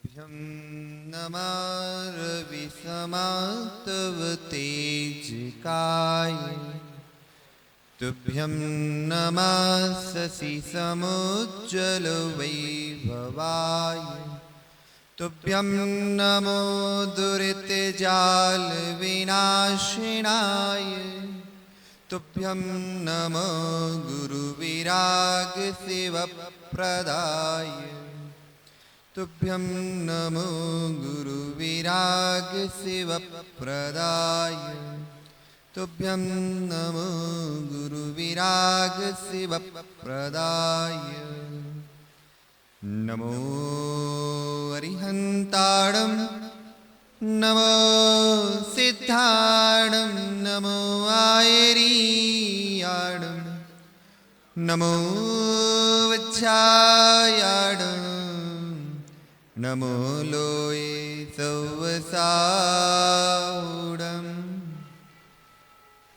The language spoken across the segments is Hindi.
तुभ्यं नमः रविसमातव तेजकाय तुभ्यं नमः शशिसमुज्ज्वल वैभवाय तुभ्यं नमो दुरितजाल विनाशिनाय तुभ्यं नमो गुरुविराग शिवप्रदाय तुभ्यं नमो गुरुविराग शिवप्रदाय तुभ्यं नमो गुरुविराग शिवप्रदाय नमो अरिहन्ताणं नमो सिद्धाणं नमो आयरीयाणं नमो वज्रायाणं नमो लोये सौवसाऊडम।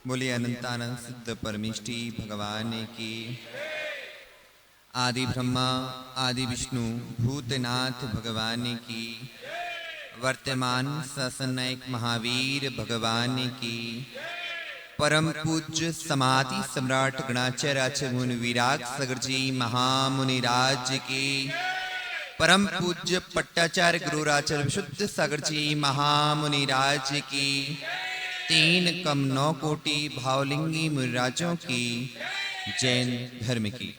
बोलिए अनंतानंद सिद्ध परमेष्टि भगवान की। आदि ब्रह्मा आदि विष्णु भूतनाथ भगवान की। वर्तमान ससनायक महावीर भगवान की। परम पूज्य समाधि सम्राट गणाचार्य मुनि विराग सागर जी महामुनिराज की। परम पूज्य पट्टाचार्य गुरुराचार्य विशुद्ध सागर जी महामुनिराज की। 3 कम 9 कोटि भावलिंगी मुनिराजों की जैन धर्म की।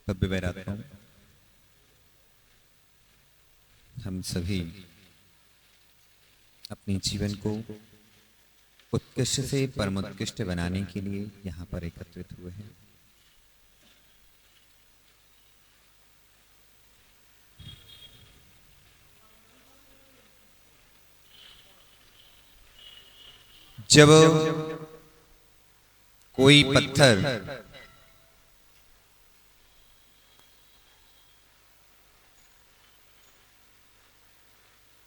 भव्य वैराग्यों, हम सभी अपने जीवन को उत्कृष्ट से परम उत्कृष्ट बनाने के लिए यहाँ पर एकत्रित हुए हैं। जब कोई पत्थर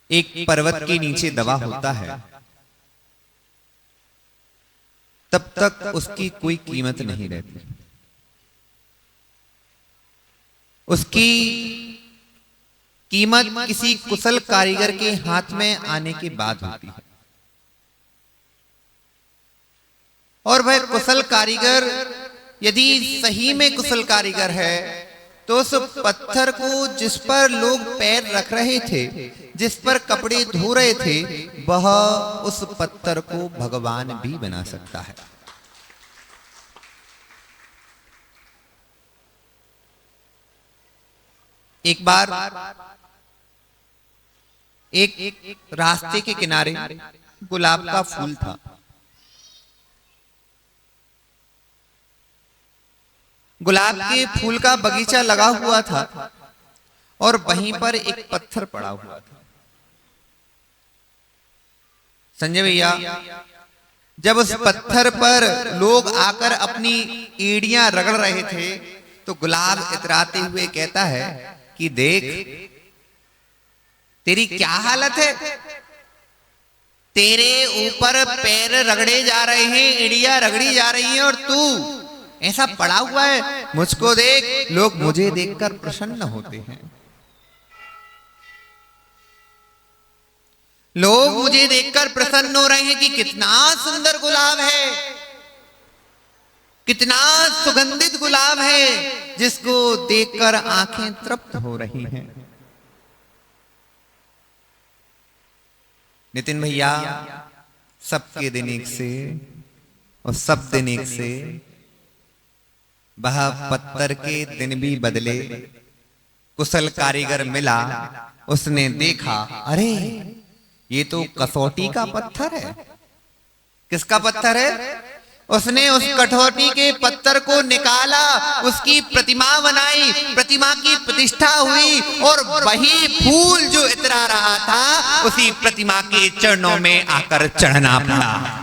एक पर्वत के नीचे दबा होता है तब तक उसकी कोई कीमत नहीं रहती। उसकी कीमत किसी कुशल कारीगर के हाथ में आने के बाद होती है। और वह कुशल कारीगर यदि सही में कुशल कारीगर है तो उस पत्थर को जिस पर लोग पैर रख रहे थे, जिस पर कपड़े धो रहे थे, वह उस पत्थर को भगवान भी बना सकता है। एक बार एक रास्ते के किनारे गुलाब का फूल था। गुलाब के फूल का बगीचा लगा हुआ था और वहीं पर एक पत्थर पड़ा हुआ था। संजय भैया, जब उस पत्थर पर लोग आकर अपनी एड़ियां रगड़ रहे थे तो गुलाब इतराते हुए कहता है कि देख, तेरी क्या हालत है। तेरे ऊपर पैर रगड़े जा रहे हैं, एड़ियां रगड़ी जा रही हैं और तू ऐसा पड़ा हुआ है। मुझको देख, लोग मुझे देखकर प्रसन्न होते हैं। लोग मुझे देखकर प्रसन्न हो रहे हैं कि कितना सुंदर गुलाब है, कितना सुगंधित गुलाब है, जिसको देखकर आंखें तृप्त हो रही हैं। नितिन भैया, सबके दिन एक से और सब दिन एक से। वह पत्थर के दिन भी बदले। कुशल कारीगर मिला, उसने देखा, अरे ये तो कसौटी का पत्थर है। किसका पत्थर है? उसने उस कठौती के पत्थर को निकाला, उसकी प्रतिमा बनाई, प्रतिमा की प्रतिष्ठा हुई और वही फूल जो इतरा रहा था उसी प्रतिमा के चरणों में आकर चढ़ना पड़ा।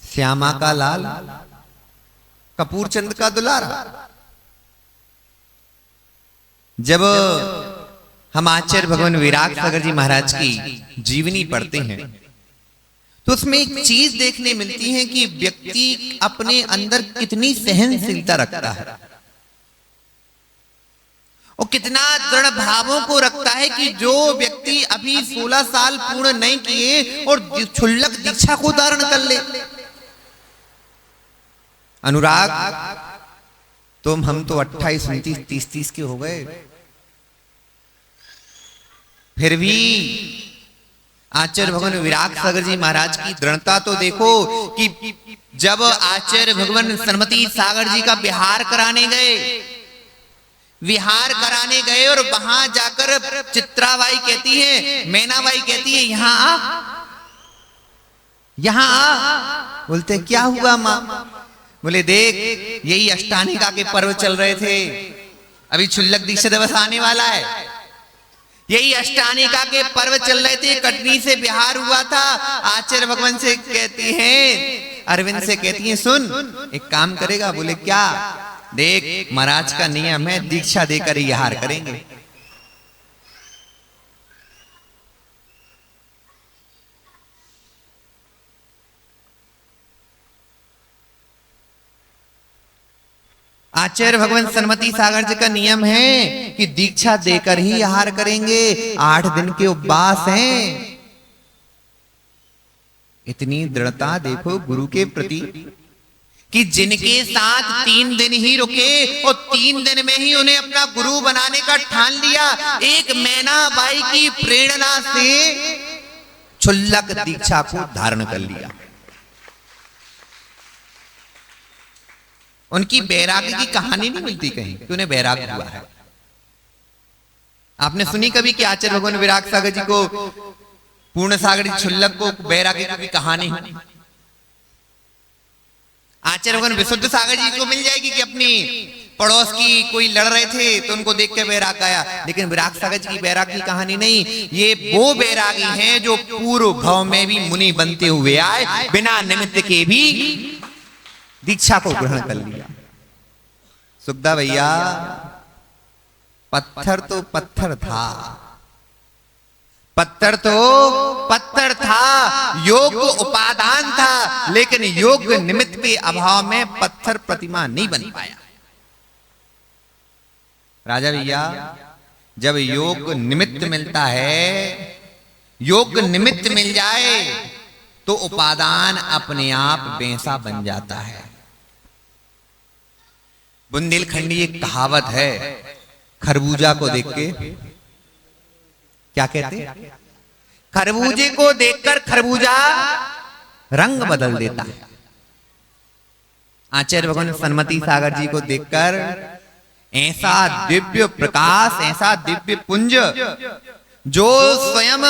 श्यामा का लाल, कपूर चंद का दुलारा। जब हम आचार्य भगवान विराग सागर जी महाराज की जीवनी पढ़ते हैं तो उसमें एक चीज देखने मिलती है कि व्यक्ति अपने अंदर कितनी सहनशीलता रखता है और कितना दृढ़ भावों को रखता है कि जो व्यक्ति अभी 16 साल पूर्ण नहीं किए और क्षुल्लक दीक्षा को धारण कर ले। अनुराग, हम तो 28, 29, 30 के हो गए, फिर भी आचार्य भगवान विराग सागर जी महाराज की दृढ़ता तो देखो कि जब आचार्य भगवान सन्मति सागर जी का विहार कराने गए और वहां जाकर चित्राबाई कहती है, मैनाबाई कहती है, यहां आ। बोलते क्या हुआ मां? बोले देख, यही अष्टानिका के पर्व चल रहे थे, अभी क्षुल्लक दीक्षा दिवस आने वाला है, यही अष्टानिका के पर्व चल रहे थे, कटनी से बिहार हुआ था। आचार्य भगवान से कहती हैं, अरविंद से कहती हैं, सुन एक काम करेगा? बोले क्या? देख, महाराज का नियम है, दीक्षा देकर ही हार करेंगे। आचार्य भगवान सन्मति सागर जी का नियम है कि दीक्षा देकर ही आहार करेंगे, 8 दिन के उपवास हैं। इतनी दृढ़ता देखो गुरु के प्रति कि जिनके साथ 3 दिन ही रुके और 3 दिन में ही उन्हें अपना गुरु बनाने का ठान लिया। एक मैनाबाई की प्रेरणा से क्षुल्लक दीक्षा को धारण कर लिया। उनकी बैराग्य की कहानी नहीं मिलती कहीं कि उन्हें बैराग हुआ है। आपने सुनी कभी कि आचार्य भगवान विराग सागर जी को, पूर्ण सागर जी क्षुल्लक को बैराग्य की कहानी? आचार्य भगवान विशुद्ध सागर जी को मिल जाएगी कि अपनी पड़ोस की कोई लड़ रहे थे तो उनको देख के बैराग आया, लेकिन विराग सागर जी की बैराग की कहानी नहीं। ये वो बैरागी हैं जो पूर्व भाव में भी मुनि बनते हुए आए, बिना निमित्त के भी दीक्षा को ग्रहण कर लिया। सुखदा भैया, पत्थर तो पत्थर था, पत्थर तो पत्थर था, योग उपादान था, लेकिन योग निमित्त के अभाव में पत्थर प्रतिमा नहीं बन पाया। राजा भैया, जब योग निमित्त मिलता है, योग निमित्त मिल जाए तो उपादान अपने आप वैसा बन जाता है। बुंदेलखंडी एक कहावत है, खरबूजा को देख के क्या कहते? खरबूजे को देखकर खरबूजा रंग बदल देता है। आचार्य भगवान सन्मति सागर जी को देखकर ऐसा दिव्य प्रकाश, ऐसा दिव्य पुंज, जो स्वयं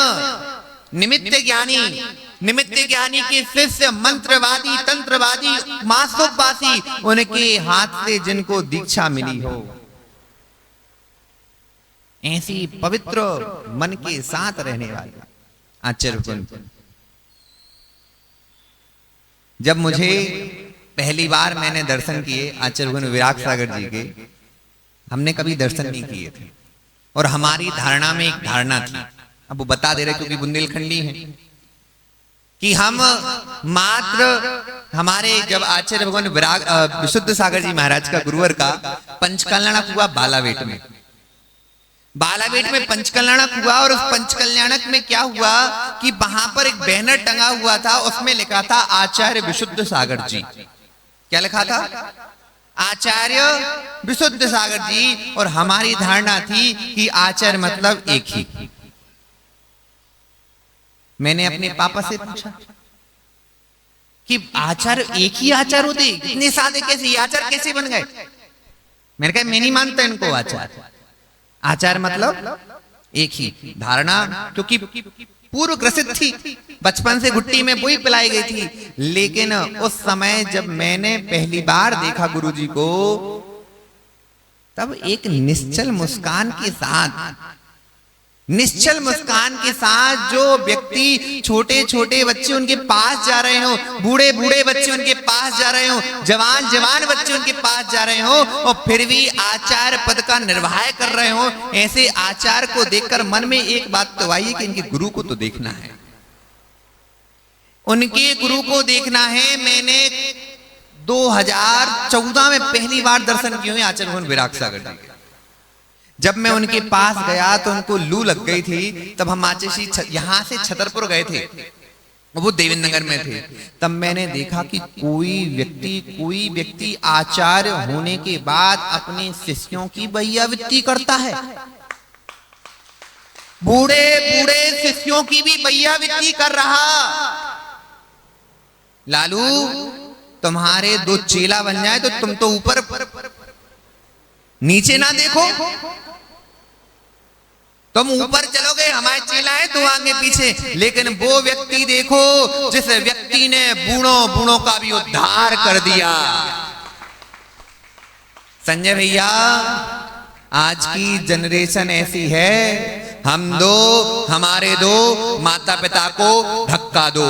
निमित्त ज्ञानी के शिष्य, मंत्रवादी, तंत्रवादी, मासोपासी, उनके हाथ से जिनको दीक्षा मिली हो, ऐसी पवित्र मन के साथ रहने वाले आचार्य। जब मुझे पहली बार मैंने दर्शन किए आचार्य विराग सागर जी के, हमने कभी दर्शन नहीं किए थे और हमारी धारणा में एक धारणा थी, अब वो बता दे रहे क्योंकि बुंदेलखंडी है, कि हम मात्र हमारे जब आचार्य भगवान विराग विशुद्ध सागर जी महाराज का गुरुवर का पंचकल्याणक हुआ बालावेट में, पंचकल्याणक हुआ। और उस पंचकल्याणक में क्या हुआ कि वहां पर एक बैनर टंगा हुआ था, उसमें लिखा था आचार्य विशुद्ध सागर जी। क्या लिखा था? आचार्य विशुद्ध सागर जी। और हमारी धारणा थी कि आचार्य मतलब एक ही। मैंने अपने पापा से पूछा कि आचार्य एक ही आचार्य होते, इतने सादे कैसे, ये आचार्य कैसे बन गए? मैंने कहा मैं नहीं मानता इनको आचार्य मतलब एक ही। धारणा क्योंकि पूर्व ग्रसित थी, बचपन से घुट्टी में वही पिलाई गई थी। लेकिन उस समय जब मैंने पहली बार देखा गुरुजी को, तब एक निश्चल मुस्कान के साथ जो व्यक्ति, छोटे छोटे बच्चे उनके पास जा रहे हो, बूढ़े बूढ़े बच्चे उनके पास जा रहे हो, जवान जवान बच्चे उनके पास जा रहे हो, और फिर भी आचार्य पद का निर्वाह कर रहे हो, ऐसे आचार्य को देखकर मन में एक बात तो आई कि इनके गुरु को तो देखना है। उनके गुरु को देखना है। मैंने 2014 में पहली बार दर्शन किए हुए आचार्य भगवान विराग सागर जी के। जब मैं उनके पास गया तो उनको लू लग गई थी। तब हम आचार्य यहां से छतरपुर गए थे, वो देवेंद्र नगर में थे। तब मैंने देखा कि कोई व्यक्ति आचार्य होने के बाद अपने शिष्यों की बैयावित्ती करता है। बूढ़े बूढ़े शिष्यों की भी बैयावित्ती कर रहा। लालू, तुम्हारे दो चेला बन जाए तो तुम तो ऊपर नीचे ना देखो, तुम ऊपर चलोगे, हमारे चेला है तो आगे पीछे। लेकिन वो व्यक्ति देखो जिस व्यक्ति ने बूढ़ों का भी उद्धार कर दिया। संजय भैया, आज की जनरेशन ऐसी है, हमारे दो माता पिता को धक्का दो,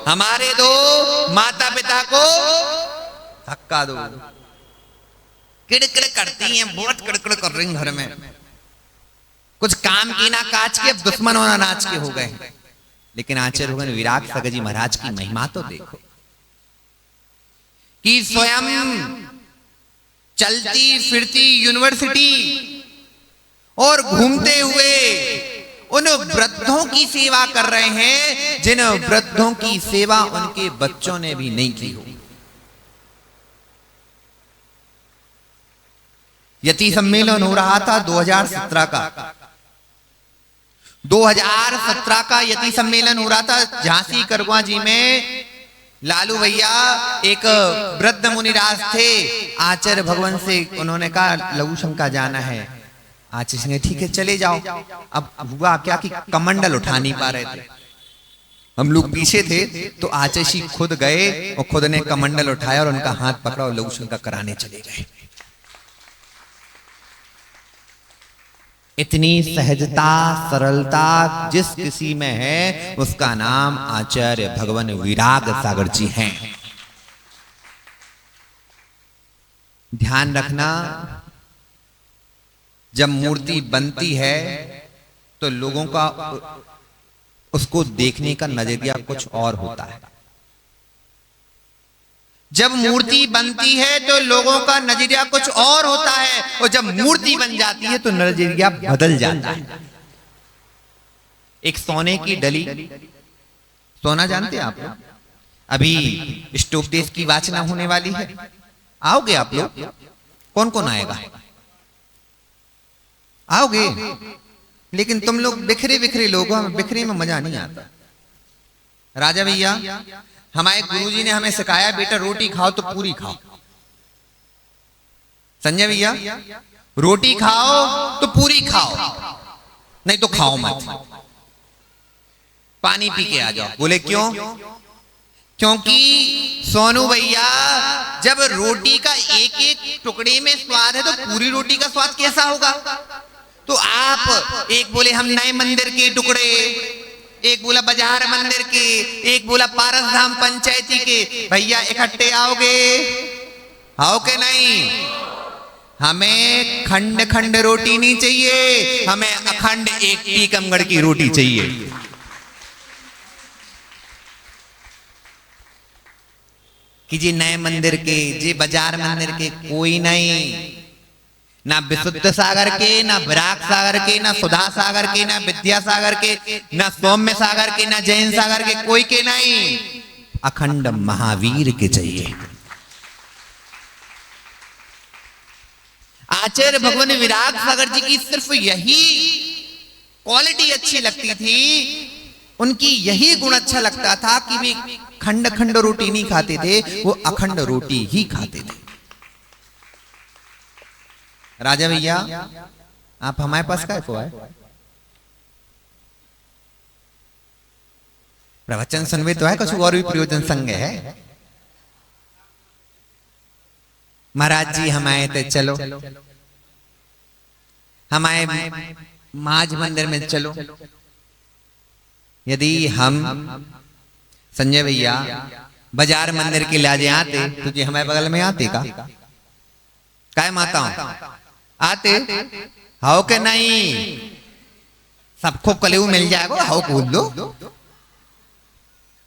हमारे दो माता पिता को धक्का दो। किड़किड़ करती हैं, बहुत किड़किड़ कर रही घर में। कुछ काम की ना काज के, अब दुश्मन होना नाच के हो गए। लेकिन आचार्य भगवान विराग सागर जी महाराज की महिमा तो देखो कि स्वयं चलती फिरती यूनिवर्सिटी और घूमते हुए उन वृद्धों की सेवा कर रहे हैं जिन वृद्धों की सेवा उनके बच्चों ने भी नहीं की हो। यति सम्मेलन हो रहा था 2017 का। 2017 का यति सम्मेलन हो रहा था झांसी करवा जी में। लालू भैया एक वृद्ध मुनिराज थे, आचार्य भगवान से उन्होंने कहा लघु शंका जाना है। आचार्य ने ठीक है चले जाओ। अब हुआ क्या कि कमंडल उठा नहीं पा रहे थे, हम लोग पीछे थे, तो आचार्य खुद गए और खुद ने कमंडल उठाया और उनका हाथ पकड़ा और लघु शंका कराने चले गए। इतनी सहजता सरलता जिस किसी में है उसका नाम आचार्य भगवान विराग सागर जी हैं। ध्यान रखना, जब मूर्ति बनती है तो लोगों का उसको देखने का नजरिया कुछ और होता है। जब मूर्ति बनती है तो लोगों का नजरिया कुछ और होता है, और जब मूर्ति बन जाती है तो नजरिया बदल जाता है। एक सोने की डली, सोना जानते हैं आप लोग? अभी स्टोप डेज की वाचना होने वाली है, आओगे आप लोग? कौन कौन आएगा? आओगे? लेकिन तुम लोग बिखरे बिखरे लोग हो, हमें बिखरे में मजा नहीं आता। राजा भैया, हमारे गुरुजी ने हमें सिखाया बेटा रोटी खाओ तो पूरी खाओ। संजय भैया, रोटी खाओ तो पूरी खाओ, नहीं तो खाओ मत, पानी पी के आ जाओ। बोले क्यों? क्योंकि सोनू भैया, जब रोटी का एक एक टुकड़े में स्वाद है तो पूरी रोटी का स्वाद कैसा होगा? तो आप एक बोले हम नए मंदिर के टुकड़े, एक बोला बाजार मंदिर के, एक बोला पारस धाम पंचायती के। भैया इकट्ठे आओगे? आओ के नहीं? हमें खंड खंड रोटी नहीं चाहिए, हमें अखंड एक टीकमगढ़ की रोटी चाहिए। कि जी नए मंदिर के, जी बाजार मंदिर के कोई नहीं, ना विशुद्ध सागर के, ना विराग सागर के, ना सुधा सागर के, ना विद्या सागर के, ना सौम्य सागर के, ना जैन सागर के, कोई के नहीं, अखंड महावीर के चाहिए। आचार्य भगवान विराग सागर जी की सिर्फ यही क्वालिटी अच्छी लगती थी, उनकी यही गुण अच्छा लगता था कि वे खंड खंड रोटी नहीं खाते थे, वो अखंड रोटी ही खाते थे। राजा भैया, आप हमारे पास क्या को आए? प्रवचन सुनवे तो है, कुछ और भी प्रयोजन संग है। महाराज जी हम आए थे, चलो हमारे माज मंदिर में चलो। यदि हम संजय भैया बाजार मंदिर के लाजे आते तो जी हमारे बगल में आते का? काय माता आते? हाउ के नहीं? सबको कलेऊ मिल जाएगा, हाउ कूद दो,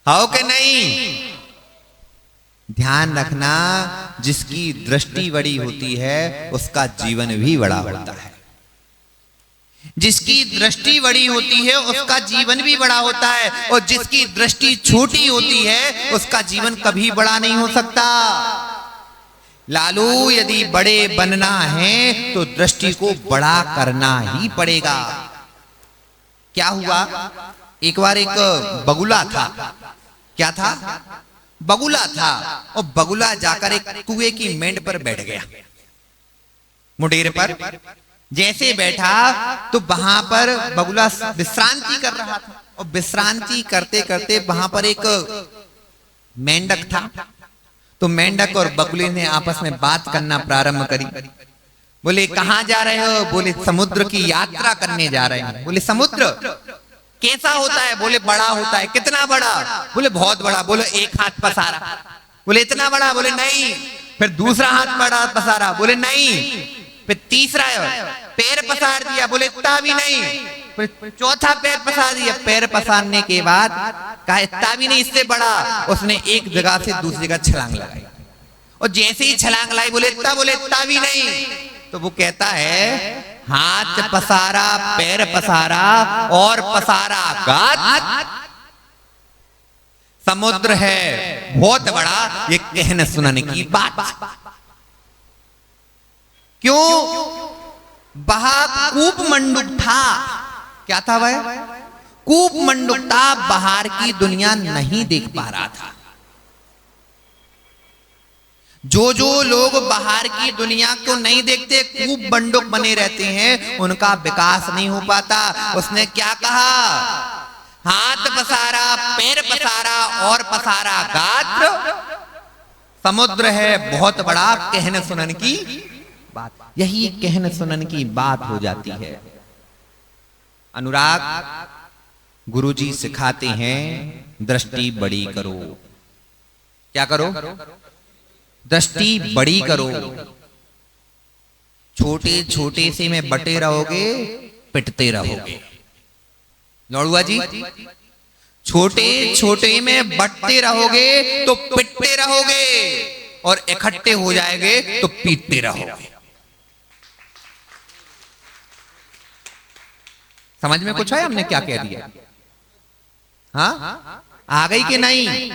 हाउ के नहीं। ध्यान रखना, जिसकी दृष्टि बड़ी होती है उसका जीवन भी बड़ा होता है। जिसकी दृष्टि बड़ी होती है उसका जीवन भी बड़ा होता है, और जिसकी दृष्टि छोटी होती है उसका जीवन कभी बड़ा नहीं हो सकता। लालू, यदि बड़े बनना है तो दृष्टि को बड़ा करना ही पड़ेगा। क्या हुआ, एक बार एक बगुला था। क्या था? बगुला था। और बगुला जाकर एक कुएं की मेंढ पर बैठ गया, मुंडेर पर। जैसे बैठा तो वहां पर बगुला विश्रांति कर रहा था, और विश्रांति करते करते वहां पर एक मेंढक था। तो मेंढक और बगुले ने आपस में बात करना प्रारंभ करी। बोले, कहां जा रहे हो? बोले, समुद्र की यात्रा करने जा रहे हैं। बोले, समुद्र कैसा होता है? बोले, बड़ा होता है। कितना बड़ा? बोले, बहुत बड़ा। बोले, एक हाथ पसारा। बोले, इतना बड़ा? बोले, नहीं। फिर दूसरा हाथ बड़ा पसारा। बोले, नहीं। फिर तीसरा पैर पसार दिया। बोले, इतना भी नहीं। फिर चौथा पैर पसार दिया। पैर पसारने के बाद कहा, इतना भी नहीं, इससे बड़ा। उसने एक जगह से दूसरी जगह छलांग लगाई, और जैसे ही छलांग लाई, बोले, इतना? बोले, इतना भी नहीं। तो वो कहता है, हाथ पसारा, पैर पसारा और पसारा गात, समुद्र है बहुत बड़ा, ये कहने सुनने की बात। क्यों? वहां कूप मंडूक था। क्या था वह? कूप मंडूक था। बाहर की दुनिया नहीं देख पा रहा था। जो लोग बाहर की दुनिया को नहीं देखते, कूप मंडूक बने रहते हैं, उनका विकास नहीं हो पाता। उसने क्या कहा? हाथ पसारा, पैर पसारा और पसारा गात्र, समुद्र है बहुत बड़ा, कहने सुनन की बात। यही कहने सुनन की बात हो जाती है। अनुराग, गुरुजी सिखाते हैं, दृष्टि बड़ी करो। क्या करो? दृष्टि बड़ी करो। छोटे छोटे से में बटे रहोगे, पिटते रहोगे। लौड़ुआ जी, छोटे छोटे में बटते रहोगे तो पिटते रहोगे, और इकट्ठे हो जाएंगे तो पीटते रहोगे। समझ में कुछ है? हमने क्या कह दिया? हाँ, आ गई कि नहीं?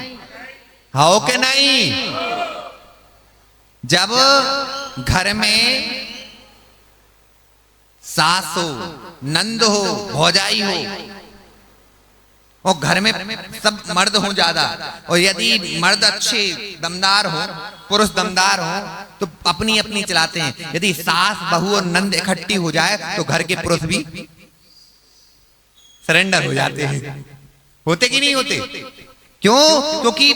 हो कि नहीं? जब घर में सास हो, नंद हो, भौजाई हो, और घर में सब मर्द हो ज्यादा, और यदि मर्द अच्छे दमदार हो, पुरुष दमदार हो, तो अपनी अपनी चलाते हैं। यदि सास, बहू और नंद इकट्ठी हो जाए तो घर के पुरुष भी सरेंडर हो जाते हैं। होते कि नहीं होते? क्यों? क्योंकि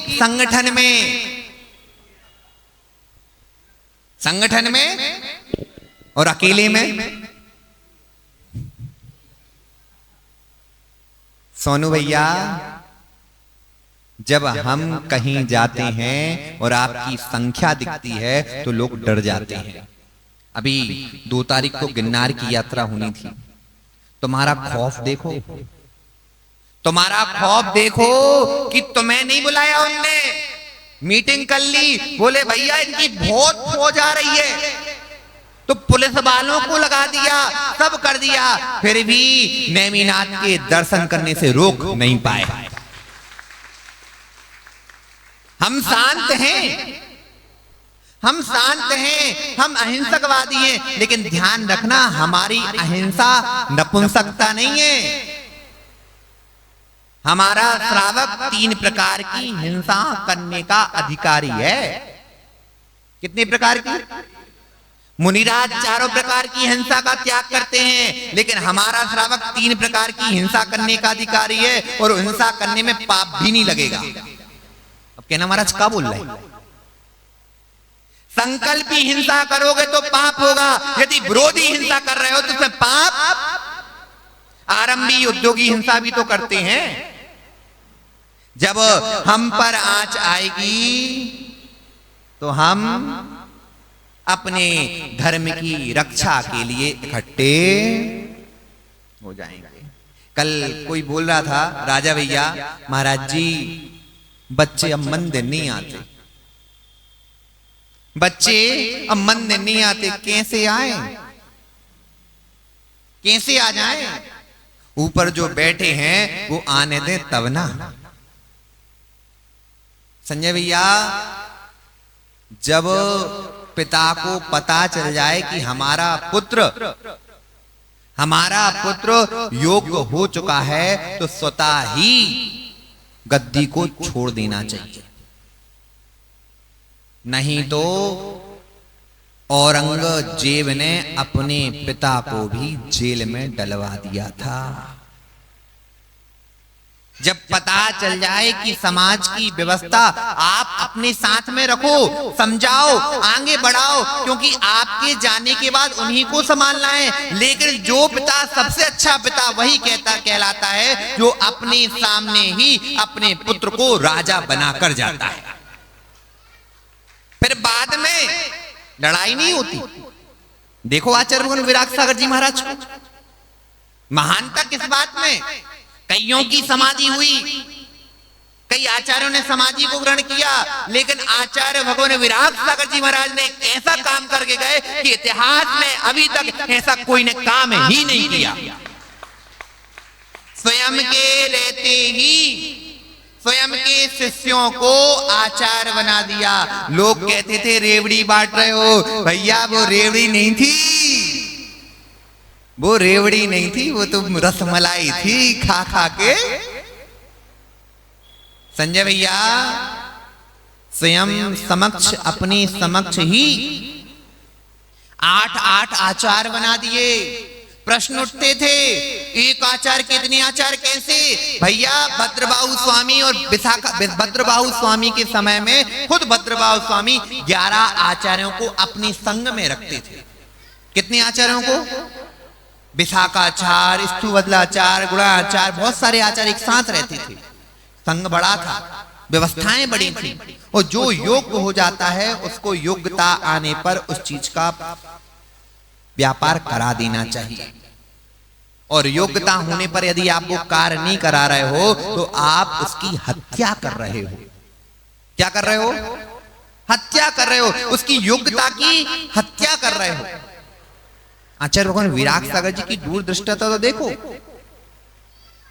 संगठन में और अकेले में। सोनू भैया, जब हम कहीं जाते हैं और आपकी संख्या दिखती है तो लोग डर जाते हैं। अभी 2 तारीख को गिरनार की यात्रा होनी थी। तुम्हारा खौफ देखो, तुम्हारा खौफ देखो कि तुम्हें नहीं बुलाया उनने, मीटिंग कर ली। बोले, भैया इनकी बहुत फौज आ रही है, तो पुलिस वालों को लगा दिया, सब कर दिया, फिर भी नेमिनाथ के दर्शन करने से रोक नहीं पाए। हम शांत हैं, हम शांत हैं, हम अहिंसकवादी हैं, लेकिन ध्यान रखना, हमारी अहिंसा नपुंसकता नहीं है। हमारा श्रावक 3 प्रकार की हिंसा करने का अधिकारी है। कितने प्रकार की? मुनिराज 4 प्रकार की हिंसा का त्याग करते हैं, लेकिन हमारा श्रावक 3 प्रकार की हिंसा करने का अधिकारी है, और हिंसा करने में पाप भी नहीं लगेगा। अब कहना महाराज क्या बोल रहे हैं? संकल्पी हिंसा करोगे तो पाप होगा, यदि विरोधी हिंसा कर रहे हो तो उसमें पाप। आरंभी उद्योगी हिंसा भी तो करते हैं। जब हम पर आंच आएगी तो हम अपने धर्म की रक्षा के लिए इकट्ठे हो जाएंगे। कल कोई बोल रहा था, राजा भैया महाराज जी बच्चे अब मंदिर नहीं आते, बच्चे अब मंदिर नहीं आते, कैसे आए, कैसे आ जाएं? ऊपर जो बैठे हैं वो आने दें तब ना। संजय भैया जब पिता को पता चल जाए कि हमारा पुत्र योग्य हो चुका है तो स्वतः ही गद्दी को छोड़ देना चाहिए, नहीं तो औरंगजेब ने अपने पिता को भी जेल में डलवा दिया था। जब पता चल जाए कि समाज की व्यवस्था आप अपने साथ में रखो, समझाओ, आगे बढ़ाओ, क्योंकि आपके जाने के बाद उन्हीं को संभालना है। लेकिन जो पिता सबसे अच्छा पिता वही कहलाता है जो अपने सामने ही अपने पुत्र को राजा बनाकर जाता है, फिर बाद में लड़ाई नहीं होती। देखो आचार्य भगवान विराट सागर जी महाराज को महानता किस बात में, कईयों की समाधि हुई, कई आचार्यों ने समाधि को ग्रहण किया, लेकिन आचार्य भगवान विराट सागर जी महाराज ने ऐसा काम करके गए कि इतिहास में अभी तक ऐसा कोई ने काम ही नहीं किया। स्वयं के रहते ही स्वयं के शिष्यों को आचार्य बना दिया। लोग कहते थे रेवड़ी बांट रहे हो, भैया वो रेवड़ी नहीं थी, वो रेवड़ी नहीं थी, वो तो रसमलाई थी खा खा के। संजय भैया स्वयं समक्ष अपने समक्ष ही 8 आचार्य बना दिए। प्रश्न उठते थे, एक आचार्य कितने आचार्य कैसे? भैया भद्रबाहु स्वामी और भद्रबाहु स्वामी के समय में खुद भद्रबाहु स्वामी 11 आचार्यों को अपने संग में रखते थे। कितने आचार्यों को? विशाखाचार्य, स्तुवदलाचार्य, गुणाचार्य, बहुत सारे आचार्य एक साथ रहते थे। संघ बड़ा था, व्यवस्थाएं बड़ी थी, और जो योग्य हो जाता है उसको योग्यता आने पर उस चीज का व्यापार करा देना चाहिए। और योग्यता होने पर यदि आप वो कार्य नहीं करा रहे हो तो आप उसकी हत्या कर रहे हो। क्या कर रहे हो? हत्या कर रहे हो, उसकी योग्यता की हत्या कर रहे हो। आचार्य भगवान विराट सागर जी की दूरदृष्टता तो देखो।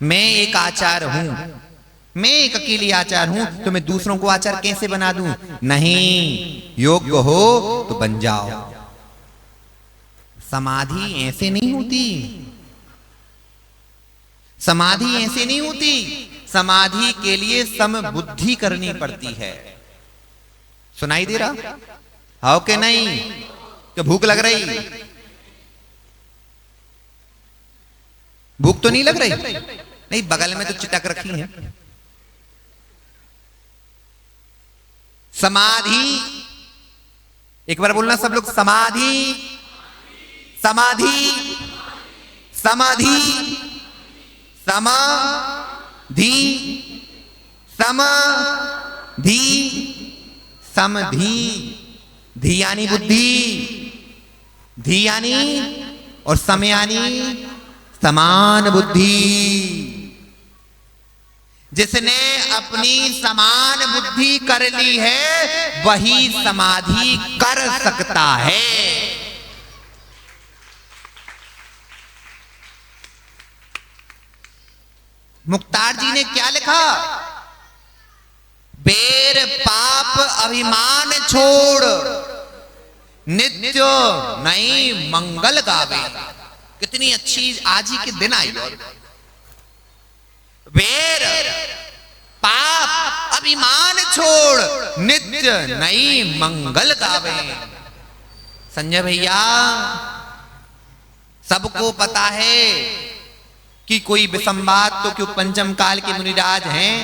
मैं एक आचार्य हूं, मैं एक अकेली आचार्य हूं, तो मैं दूसरों को आचार्य कैसे बना दूं? नहीं, योग्य हो तो बन जाओ। समाधि ऐसे नहीं होती, समाधि ऐसे नहीं होती। समाधि के लिए समबुद्धि करनी पड़ती है। सुनाई दे रहा? आओ के नहीं? क्या भूख लग रही? भूख तो नहीं लग रही? नहीं, बगल में तो चिटक रखी है। समाधि, एक बार बोलना सब लोग, समाधि, समाधि, समाधि, समाधि, समाधि, समधि। धी यानी बुद्धि, धी यानी और सम यानी समान बुद्धि। जिसने अपनी समान बुद्धि कर ली है वही समाधि कर सकता है। मुक्तार जी ने क्या लिखा? बैर पाप अभिमान छोड़, नित्य नई मंगल गावे। कितनी अच्छी आज ही के दिन आई। बैर पाप अभिमान छोड़, नित्य नई मंगल गावे। संजय भैया सबको पता है कि कोई विसंवाद तो क्यों पंचम काल के मुनिराज हैं,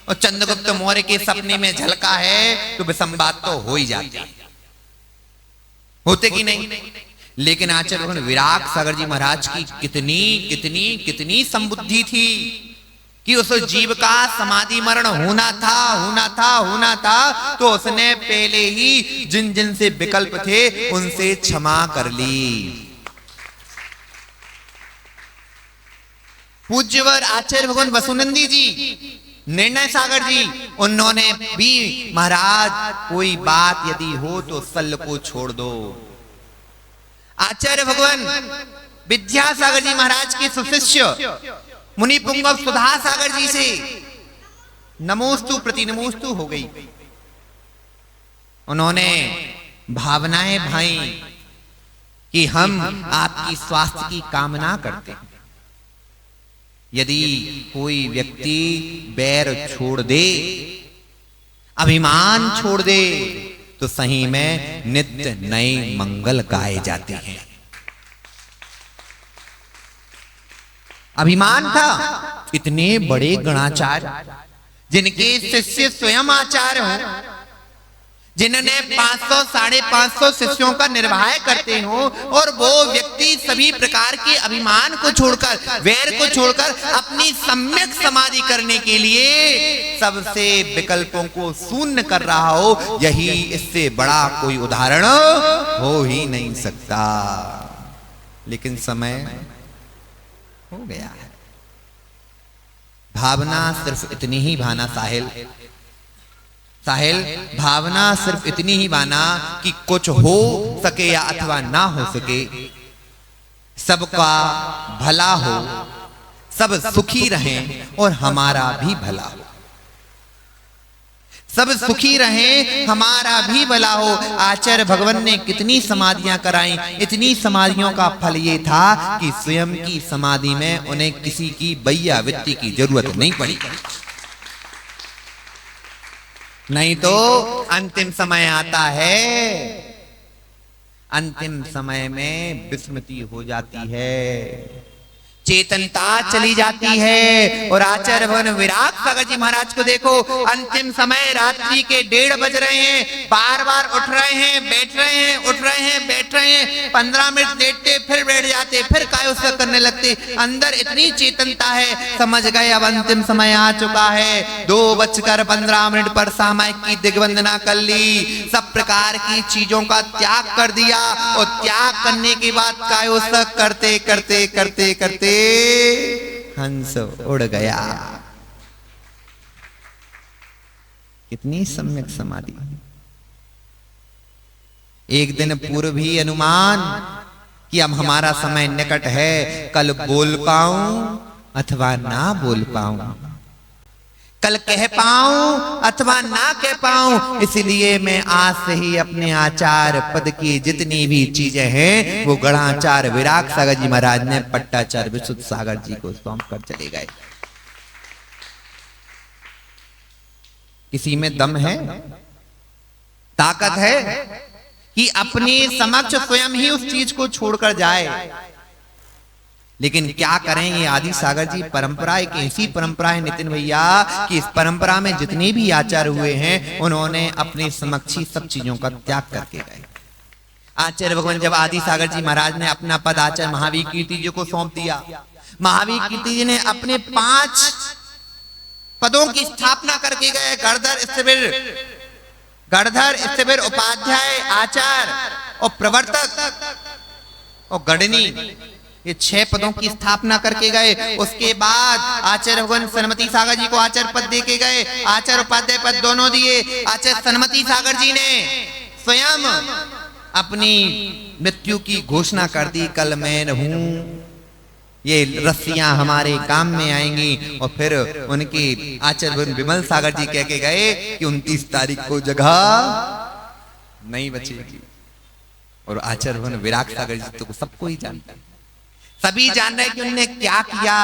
और चंद्रगुप्त मौर्य के सपने में झलका है तो विसंवाद तो हो ही जाते, होते कि नहीं? लेकिन आचार्य विराट सागर जी महाराज की कितनी कितनी कितनी संबुद्धि थी कि उस जीव का समाधि मरण होना था, होना था, होना था, तो उसने पहले ही जिन जिन से विकल्प थे उनसे क्षमा कर ली। पूज्यवर आचार्य भगवान वसुनंदी जी, निर्णय सागर जी, उन्होंने भी महाराज कोई बात यदि हो तो सल को छोड़ दो। आचार्य भगवान विद्यासागर जी महाराज के सुशिष्य मुनि पुंगव सुधा सागर जी से नमोस्तु प्रति नमोस्तु हो गई। उन्होंने भावनाएं भाई कि हम आपकी स्वास्थ्य की कामना करते हैं। यदि कोई व्यक्ति बैर छोड़ दे, अभिमान छोड़ दे, तो सही में नित्य नए मंगल गाए जाते हैं। अभिमान था इतने बड़े गणाचार्य जिनके शिष्य स्वयं आचार्य हों, जिन्होंने 500 550 शिष्यों का निर्वाह करते हो, और वो व्यक्ति सभी प्रकार के अभिमान को छोड़कर, वैर को छोड़कर अपनी सम्यक समाधि करने के लिए सबसे विकल्पों को शून्य कर रहा हो, यही इससे बड़ा कोई उदाहरण हो ही नहीं सकता। लेकिन समय हो गया है। भावना सिर्फ इतनी ही भाना साहिल, भावना सिर्फ इतनी ही बाना कि कुछ हो सके या अथवा ना हो सके, सबका भला हो, सब सुखी रहें और हमारा भी भला हो। सब सुखी रहें, हमारा भी भला हो। आचार्य भगवान ने कितनी समाधियां कराई, इतनी समाधियों का फल ये था कि स्वयं की समाधि में उन्हें किसी की बैया वित्ती की जरूरत नहीं पड़ी। नहीं तो अंतिम समय आता है, अंतिम समय में विस्मृति हो जाती है, चेतनता चली जाती है। और आचार्य भगवान विराट सागर जी महाराज को देखो, अंतिम समय रात्रि के 1:30 बज रहे हैं, बार बार उठ रहे हैं, बैठ रहे हैं, उठ रहे हैं, बैठ रहे हैं, 15 मिनट लेटते फिर बैठ जाते, फिर काय उसका करने लगते। अंदर इतनी चेतनता है, समझ गए अब अंतिम समय आ चुका है। 2:15 पर सामायिक की दिग्वंदना कर ली, सब प्रकार की चीजों का त्याग कर दिया, और त्याग करने के बाद काय उसका करते करते करते करते हंस उड़ गया। कितनी सम्यक समाधि। एक दिन पूर्व ही अनुमान कि अब हमारा समय निकट है, कल बोल पाऊं अथवा ना बोल पाऊं, कल कह पाऊं अथवा ना कह पाऊं, इसलिए मैं आज से ही अपने आचार्य पद की जितनी भी चीजें हैं वो गणाचार्य विराट सागर जी महाराज ने पट्टाचार्य विशुद्ध सागर जी को सौंप कर चले गए। किसी में दम है, ताकत है कि अपने समक्ष स्वयं ही उस चीज को छोड़कर जाए। लेकिन क्या करें, ये आदि सागर जी परंपरा एक ऐसी परंपरा है नितिन भैया कि इस परंपरा में जितने भी आचार्य हुए हैं उन्होंने अपने समक्षी सब चीजों का त्याग करके गए। आचार्य भगवान जब आदि सागर जी महाराज ने अपना पद आचार्य महावीर कीर्ति जी को सौंप दिया, महावीर कीर्ति जी ने अपने 5 पदों की स्थापना करके गए। गणधर, स्थिर, उपाध्याय, आचार्य और प्रवर्तक और गणनी, ये 6 पदों की स्थापना करके गए। उसके बाद आचार्य भगवान सनमती सागर जी को आचार्य पद दे के गए, आचार्य उपाध्याय पद दोनों दिए। आचार्य सनमती सागर जी ने स्वयं अपनी मृत्यु की घोषणा कर दी, कल मैं रहूं, ये रस्सियां हमारे काम में आएंगी। और फिर उनके आचार्य विमल सागर जी कह के गए कि 29 तारीख को जगह नहीं बचेगी। और आचार्य विराट सागर जी तो सबको ही जानता है, सभी जान रहे कि उन्होंने क्या किया।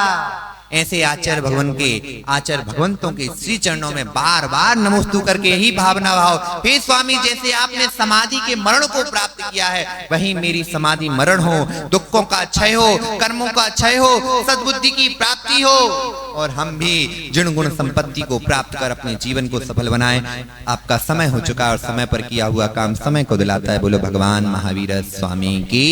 ऐसे आचार्य भगवान के, आचार्य भगवंतों के श्री चरणों में बार बार नमोस्तु करके ही भावना भाव, हे स्वामी जैसे आपने समाधि के मरण को प्राप्त किया है, वही मेरी समाधि मरण हो, दुखों का क्षय हो, कर्मों का क्षय हो, सद्बुद्धि की प्राप्ति हो, और हम भी जिन गुण संपत्ति को प्राप्त कर अपने जीवन को सफल बनाएं। आपका समय हो चुका और समय पर किया हुआ काम समय को दिलाता है। बोलो भगवान महावीर स्वामी की।